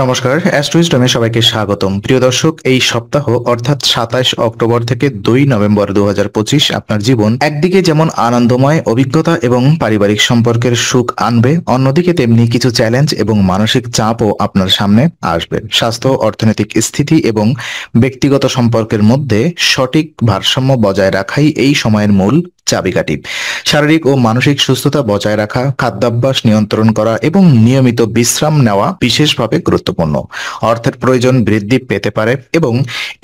নমস্কার, অ্যাস্ট্রোইস্টমে সবাইকে স্বাগতম। প্রিয় দর্শক, এই সপ্তাহ অর্থাৎ 27 অক্টোবর থেকে 2 নভেম্বর 2025 আপনার জীবন একদিকে যেমন আনন্দময় অভিজ্ঞতা এবং পারিবারিক সম্পর্কের সুখ আনবে, অন্যদিকে তেমনি কিছু চ্যালেঞ্জ এবং মানসিক চাপও আপনার সামনে আসবে। স্বাস্থ্য, অর্থনৈতিক স্থিতি এবং ব্যক্তিগত সম্পর্কের মধ্যে সঠিক ভারসাম্য বজায় রাখাই এই সময়ের মূল চাবিকাঠি। শারীরিক ও মানসিক সুস্থতা বজায় রাখা, খাদ্যাভ্যাস নিয়ন্ত্রণ করা এবং নিয়মিত বিশ্রাম নেওয়া বিশেষভাবে গুরুত্বপূর্ণ। অর্থের প্রয়োজন বৃদ্ধি পেতে পারে এবং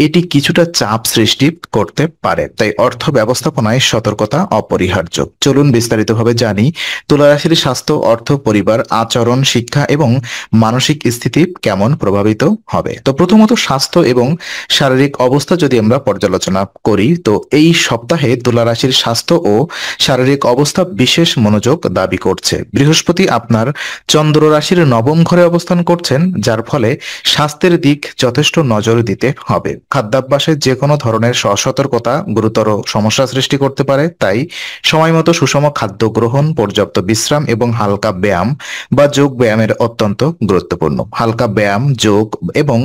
এটি কিছুটা চাপ সৃষ্টি করতে পারে, তাই অর্থ ব্যবস্থাপনায় সতর্কতা অপরিহার্য। চলুন বিস্তারিতভাবে জানি তুলা রাশির স্বাস্থ্য, অর্থ, পরিবার, আচরণ, শিক্ষা এবং মানসিক স্থিতি কেমন প্রভাবিত হবে। তো প্রথমত স্বাস্থ্য এবং শারীরিক অবস্থা যদি আমরা পর্যালোচনা করি, তো এই সপ্তাহে তুলা রাশির স্বাস্থ্য ও শারীরিক অবস্থা বিশেষ মনোযোগ দাবি করছে। বৃহস্পতি আপনার চন্দ্র রাশির নবম ঘরে অবস্থান করছেন, যার ফলে স্বাস্থ্যের দিক যথেষ্ট নজর দিতে হবে। খাদ্যাভ্যাসে যে কোনো ধরনের অসতর্কতা গুরুতর সমস্যা সৃষ্টি করতে পারে, তাই সময়মতো সুষম খাদ্য গ্রহণ, পর্যাপ্ত বিশ্রাম এবং হালকা ব্যায়াম বা যোগ ব্যায়ামের অত্যন্ত গুরুত্বপূর্ণ। হালকা ব্যায়াম, যোগ এবং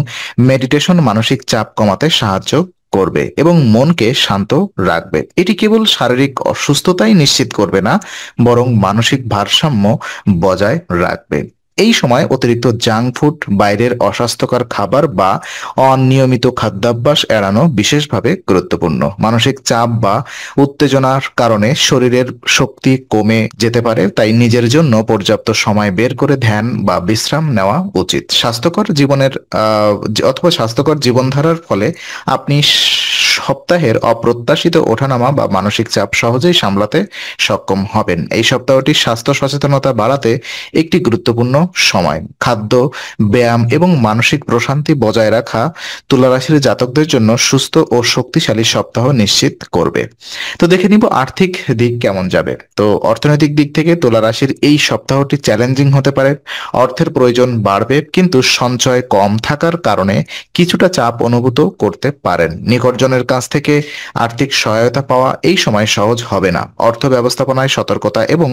মেডিটেশন মানসিক চাপ কমাতে সাহায্য করবে এবং মনকে শান্ত রাখবে। এটি কেবল শারীরিক অসুস্থতাই নিশ্চিত করবে না, বরং মানসিক ভারসাম্য বজায় রাখবে। এই সময় অতিরিক্ত জাঙ্ক ফুড, বাইরের অস্বাস্থ্যকর খাবার বা অনিয়মিত খাদ্যাভ্যাস এড়ানো বিশেষভাবে গুরুত্বপূর্ণ। মানসিক চাপ বা উত্তেজনার কারণে শরীরের শক্তি কমে যেতে পারে, তাই নিজের জন্য পর্যাপ্ত সময় বের করে ধ্যান বা বিশ্রাম নেওয়া উচিত। স্বাস্থ্যকর জীবনধারার ফলে আপনি সপ্তাহের অপ্রত্যাশিত ওঠানামা বা মানসিক চাপ সহজেই সামলাতে সক্ষম হবেন। এই সপ্তাহটি স্বাস্থ্য সচেতনতা বাড়াতে একটি গুরুত্বপূর্ণ সময়। খাদ্য, ব্যায়াম এবং মানসিক প্রশান্তি বজায় রাখা তুলা রাশির জাতকদের জন্য সুস্থ ও শক্তিশালী সপ্তাহ নিশ্চিত করবে। তো দেখে নিব আর্থিক দিক কেমন যাবে। তো অর্থনৈতিক দিক থেকে তুলা রাশির এই সপ্তাহটি চ্যালেঞ্জিং হতে পারে। অর্থের প্রয়োজন বাড়বে, কিন্তু সঞ্চয় কম থাকার কারণে কিছুটা চাপ অনুভূত করতে পারেন। নিকটজনের কাছ থেকে আর্থিক সহায়তা পাওয়া এই সময় সহজ হবে না। অর্থ ব্যবস্থাপনায় সতর্কতা এবং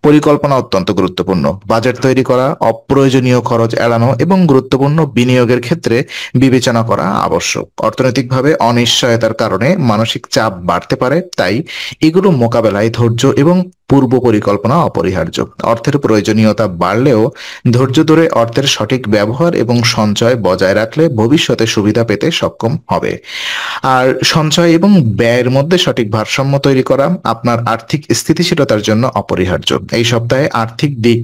পরিকল্পনা অত্যন্ত গুরুত্বপূর্ণ। বাজেট তৈরি করা, অপ্রয়োজনীয় খরচ এড়ানো এবং গুরুত্বপূর্ণ বিনিয়োগের ক্ষেত্রে বিবেচনা করা আবশ্যক। অর্থনৈতিকভাবে অনিশ্চয়তার কারণে মানসিক চাপ বাড়তে পারে, তাই এগুলো মোকাবেলায় ধৈর্য এবং পূর্ব পরিকল্পনা অপরিহার্য। অর্থের প্রয়োজনীয়তা বাড়লেও ধৈর্য ধরে অর্থের সঠিক ব্যবহার এবং সঞ্চয় বজায় রাখলে ভবিষ্যতে সুবিধা পেতে সক্ষম হবে। আর সঞ্চয় এবং ব্যয়ের মধ্যে সঠিক ভারসাম্য তৈরি করা আপনার আর্থিক স্থিতিশীলতার জন্য অপরিহার্য। এই সপ্তাহে আর্থিক দিক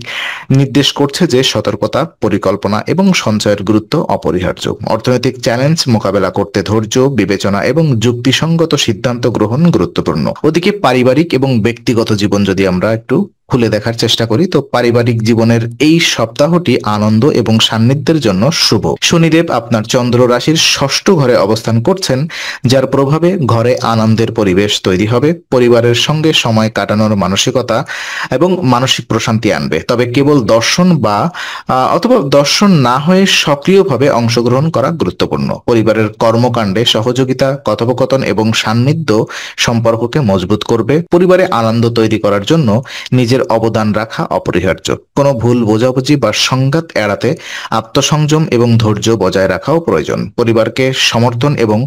নির্দেশ করছে যে সতর্কতা, পরিকল্পনা এবং সঞ্চয়ের গুরুত্ব অপরিহার্য। অর্থনৈতিক চ্যালেঞ্জ মোকাবেলা করতে ধৈর্য, বিবেচনা এবং যুক্তিসঙ্গত সিদ্ধান্ত গ্রহণ গুরুত্বপূর্ণ। ওদিকে পারিবারিক এবং ব্যক্তিগত জীবন যদি আমরা একটু খুলে দেখার চেষ্টা করি, তো পারিবারিক জীবনের এই সপ্তাহটি আনন্দ এবং সান্নিধ্যের জন্য শুভ। শনিদেব আপনার চন্দ্র রাশির ষষ্ঠ ঘরে অবস্থান করছেন, যার প্রভাবে ঘরে আনন্দের পরিবেশ তৈরি হবে। পরিবারের সঙ্গে সময় কাটানোর মানসিকতা এবং মানসিক প্রশান্তি আনবে। তবে কেবল দর্শন না হয়ে সক্রিয়ভাবে অংশগ্রহণ করা গুরুত্বপূর্ণ। পরিবারের কর্মকাণ্ডে সহযোগিতা, কথোপকথন এবং সান্নিধ্য সম্পর্ককে মজবুত করবে। পরিবারে আনন্দ তৈরি করার জন্য নিজের অবদান রাখা অপরিহার্য। কোনো ভুল বোঝাবুঝি বা সংঘাত এড়াতে আত্মসংযম এবং ধৈর্য বজায় রাখাও প্রয়োজন। পরিবারকে সমর্থন এবং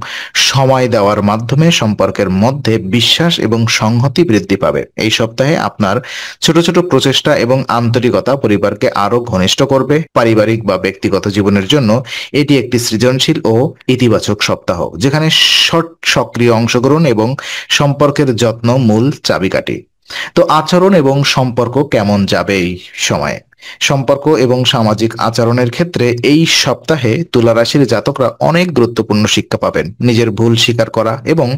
সময় দেওয়ার মাধ্যমে সম্পর্কের মধ্যে বিশ্বাস এবং সংহতি বৃদ্ধি পাবে। এই সপ্তাহে আপনার ছোট ছোট প্রচেষ্টা এবং আন্তরিকতা পরিবারকে আরো ঘনিষ্ঠ করবে। পারিবারিক বা ব্যক্তিগত জীবনের জন্য এটি একটি সৃজনশীল ও ইতিবাচক সপ্তাহ, যেখানে সক্রিয় অংশগ্রহণ এবং সম্পর্কের যত্ন মূল চাবিকাঠি। তো আচরণ এবং সম্পর্ক কেমন যাবে এই সময়ে? সম্পর্ক এবং সামাজিক আচরণের ক্ষেত্রে এই সপ্তাহে তুলা রাশির জাতকরা অনেক গুরুত্বপূর্ণ শিক্ষা পাবেন। নিজের ভুল স্বীকার করা এবং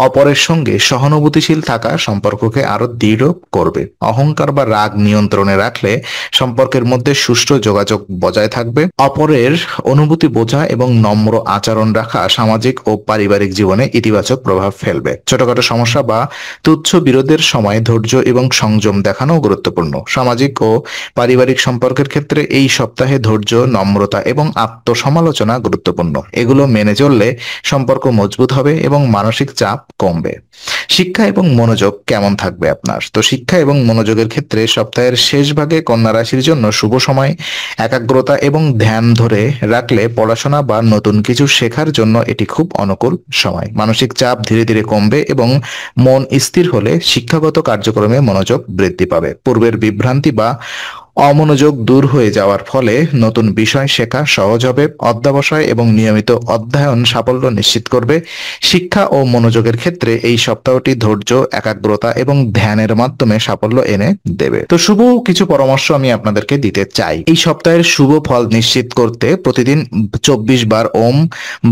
অপরের সঙ্গে সহানুভূতিশীল থাকা সম্পর্ককে আরো দৃঢ় করবে। অহংকার বা রাগ নিয়ন্ত্রণে রাখলে সম্পর্কের মধ্যে সুষ্ঠু যোগাযোগ বজায় থাকবে। অপরের অনুভূতি বোঝা এবং নম্র আচরণ রাখা সামাজিক ও পারিবারিক জীবনে ইতিবাচক প্রভাব ফেলবে। ছোটখাটো সমস্যা বা তুচ্ছ বিরোধের সময় ধৈর্য এবং সংযম দেখানো গুরুত্বপূর্ণ। সামাজিক ও পারিবারিক পারিবারিক সম্পর্কের ক্ষেত্রে এই সপ্তাহে ধৈর্য, নম্রতা এবং আত্মসমালোচনা গুরুত্বপূর্ণ। এগুলো মেনে চললে সম্পর্ক মজবুত হবে এবং মানসিক চাপ কমবে। শিক্ষা এবং মনোযোগ কেমন থাকবে আপনার? তো শিক্ষা এবং মনোযোগের ক্ষেত্রে সপ্তাহের শেষ ভাগে কন্যা রাশির জন্য শুভ সময়। একাগ্রতা এবং ধ্যান ধরে রাখলে পড়াশোনা বা নতুন কিছু শেখার জন্য এটি খুব অনুকূল সময়। মানসিক চাপ ধীরে ধীরে কমবে এবং মন স্থির হলে শিক্ষাগত কার্যক্রমে মনোযোগ বৃদ্ধি পাবে। পূর্বের বিভ্রান্তি বা অমনোযোগ দূর হয়ে যাওয়ার ফলে নতুন বিষয় শেখা সহজ হবে। অধ্যবসায় এবং নিয়মিত অধ্যয়ন সাফল্য নিশ্চিত করবে। শিক্ষা ও মনোযোগের ক্ষেত্রে এই সপ্তাহটি ধৈর্য, একাগ্রতা এবং ধ্যানের মাধ্যমে সাফল্য এনে দেবে। তো শুভ কিছু পরামর্শ আমি আপনাদেরকে দিতে চাই। এই সপ্তাহের শুভ ফল নিশ্চিত করতে প্রতিদিন 24 বার ওম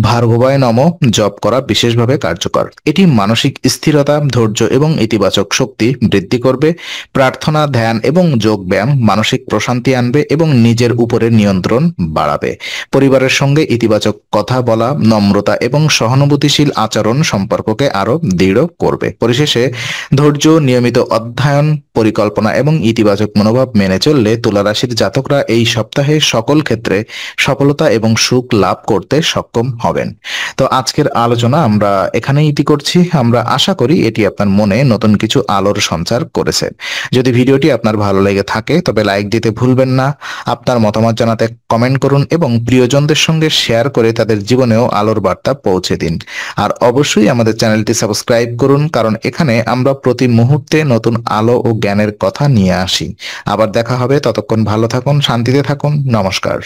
ভার্গবায় নমঃ জপ করা বিশেষভাবে কার্যকর। এটি মানসিক স্থিরতা, ধৈর্য এবং ইতিবাচক শক্তি বৃদ্ধি করবে। প্রার্থনা, ধ্যান এবং যোগ ব্যায়াম মানসিক প্রশান্তি আনবে এবং নিজের উপরে নিয়ন্ত্রণ বাড়াবে। পরিবারের সঙ্গে ইতিবাচক কথা বলা, নম্রতা এবং সহানুভূতিশীল আচরণ সম্পর্ককে আরো দৃঢ় করবে। পরিশেষে ধৈর্য, নিয়মিত অধ্যয়ন, পরিকল্পনা এবং ইতিবাচক মনোভাব মেনে চললে তুলা রাশির জাতকরা এই সপ্তাহে সকল ক্ষেত্রে সফলতা এবং সুখ লাভ করতে সক্ষম হবেন। তো আজকের আলোচনা আমরা এখানেই ইতি করছি। আমরা আশা করি এটি আপনার মনে নতুন কিছু আলোর সঞ্চার করেছে। যদি ভিডিওটি আপনার ভালো লেগে থাকে তবে লাইক দিতে ভুলবেন না। আপনার মতামত জানাতে কমেন্ট করুন এবং প্রিয়জনদের সঙ্গে শেয়ার করে তাদের জীবনেও আলোর বার্তা পৌঁছে দিন। আর অবশ্যই আমাদের চ্যানেলটি সাবস্ক্রাইব করুন, কারণ এখানে আমরা প্রতি মুহূর্তে নতুন আলো ও জ্ঞানের কথা নিয়ে আসি। আবার দেখা হবে, ততক্ষণ ভালো থাকুন, শান্তিতে থাকুন। নমস্কার।